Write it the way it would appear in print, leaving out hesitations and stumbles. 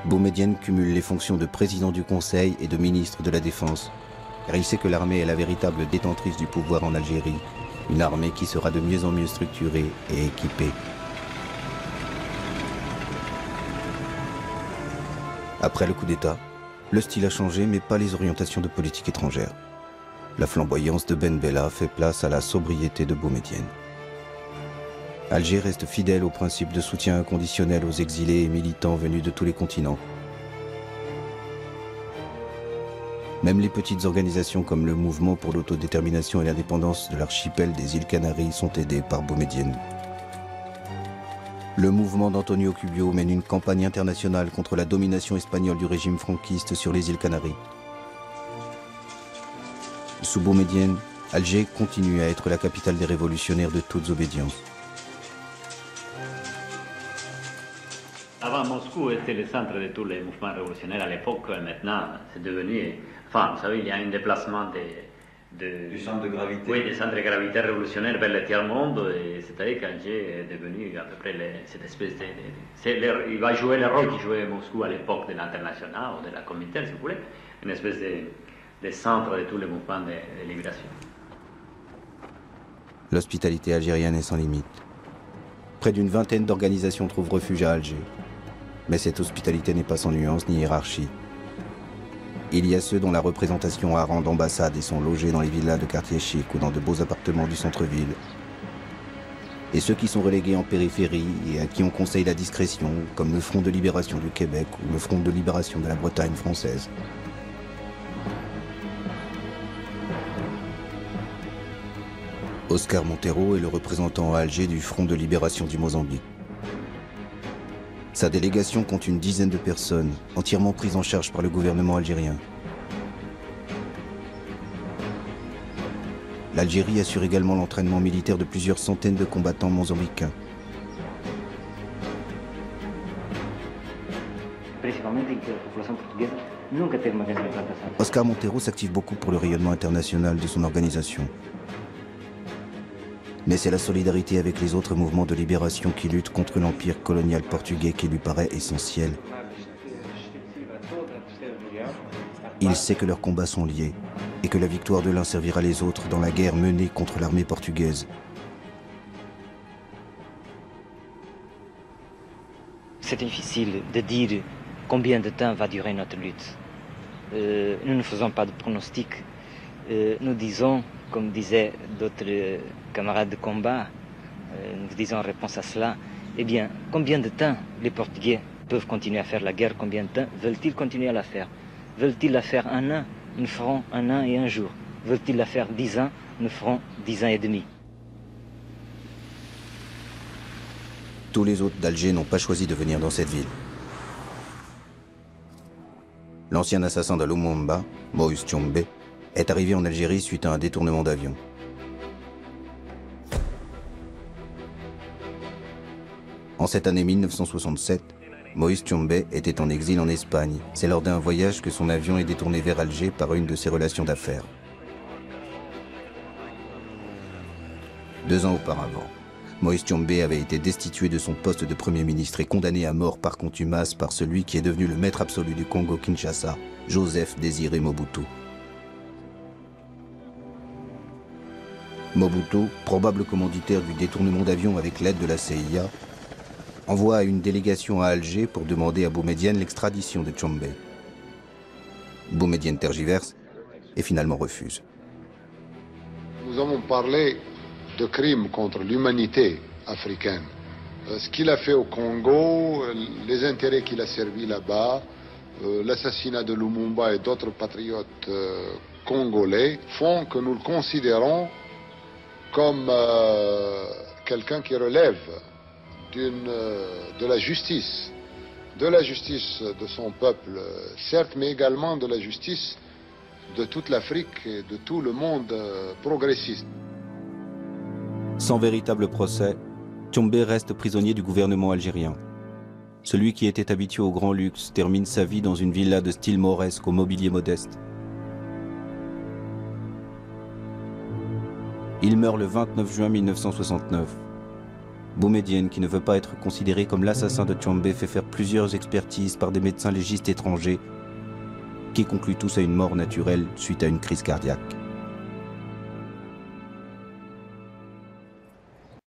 Boumedienne cumule les fonctions de président du Conseil et de ministre de la Défense, car il sait que l'armée est la véritable détentrice du pouvoir en Algérie, une armée qui sera de mieux en mieux structurée et équipée. Après le coup d'État, le style a changé, mais pas les orientations de politique étrangère. La flamboyance de Ben Bella fait place à la sobriété de Boumedienne. Alger reste fidèle au principe de soutien inconditionnel aux exilés et militants venus de tous les continents. Même les petites organisations comme le Mouvement pour l'autodétermination et l'indépendance de l'archipel des îles Canaries sont aidées par Boumedienne. Le mouvement d'Antonio Cubio mène une campagne internationale contre la domination espagnole du régime franquiste sur les îles Canaries. Sous Boumedienne, Alger continue à être la capitale des révolutionnaires de toutes obédiences. Avant, Moscou était le centre de tous les mouvements révolutionnaires à l'époque. Maintenant, c'est devenu... Enfin, vous savez, il y a un déplacement du centre de gravité. Oui, des centres de gravité révolutionnaires vers le tiers-monde. C'est-à-dire qu'Alger est devenu à peu près cette espèce de... il va jouer le rôle qu'il jouait Moscou à l'époque de l'international ou de la Comintern, si vous voulez. Une espèce de centre de tous les mouvements de libération. L'hospitalité algérienne est sans limite. Près d'une vingtaine d'organisations trouvent refuge à Alger. Mais cette hospitalité n'est pas sans nuance ni hiérarchie. Il y a ceux dont la représentation a rang d'ambassade et sont logés dans les villas de quartier chic ou dans de beaux appartements du centre-ville. Et ceux qui sont relégués en périphérie et à qui on conseille la discrétion, comme le Front de libération du Québec ou le Front de libération de la Bretagne française. Oscar Montero est le représentant à Alger du Front de libération du Mozambique. Sa délégation compte une dizaine de personnes, entièrement prises en charge par le gouvernement algérien. L'Algérie assure également l'entraînement militaire de plusieurs centaines de combattants mozambicains. Oscar Montero s'active beaucoup pour le rayonnement international de son organisation. Mais c'est la solidarité avec les autres mouvements de libération qui luttent contre l'empire colonial portugais qui lui paraît essentiel. Il sait que leurs combats sont liés et que la victoire de l'un servira les autres dans la guerre menée contre l'armée portugaise. C'est difficile de dire combien de temps va durer notre lutte. Nous ne faisons pas de pronostics. Nous disons, comme disaient d'autres camarades de combat, nous disons en réponse à cela, eh bien, combien de temps les Portugais peuvent continuer à faire la guerre? Combien de temps veulent-ils continuer à la faire? Veulent-ils la faire 1 an? Nous ferons 1 an et 1 jour. Veulent-ils la faire 10 ans? Nous ferons 10 ans et demi. Tous les autres d'Alger n'ont pas choisi de venir dans cette ville. L'ancien assassin de Lumumba, Moïse Tchombe, est arrivé en Algérie suite à un détournement d'avion. En cette année 1967, Moïse Tchombe était en exil en Espagne. C'est lors d'un voyage que son avion est détourné vers Alger par une de ses relations d'affaires. 2 ans auparavant, Moïse Tchombe avait été destitué de son poste de Premier ministre et condamné à mort par contumace par celui qui est devenu le maître absolu du Congo-Kinshasa, Joseph Désiré Mobutu. Mobutu, probable commanditaire du détournement d'avion avec l'aide de la CIA, envoie une délégation à Alger pour demander à Boumedienne l'extradition de Tchombe. Boumedienne tergiverse et finalement refuse. Nous avons parlé de crimes contre l'humanité africaine. Ce qu'il a fait au Congo, les intérêts qu'il a servis là-bas, l'assassinat de Lumumba et d'autres patriotes congolais font que nous le considérons comme quelqu'un qui relève de la justice de son peuple, certes, mais également de la justice de toute l'Afrique et de tout le monde progressiste. Sans véritable procès, Tchombe reste prisonnier du gouvernement algérien. Celui qui était habitué au grand luxe termine sa vie dans une villa de style mauresque au mobilier modeste. Il meurt le 29 juin 1969. Boumedienne, qui ne veut pas être considéré comme l'assassin de Tchombe, fait faire plusieurs expertises par des médecins légistes étrangers qui concluent tous à une mort naturelle suite à une crise cardiaque.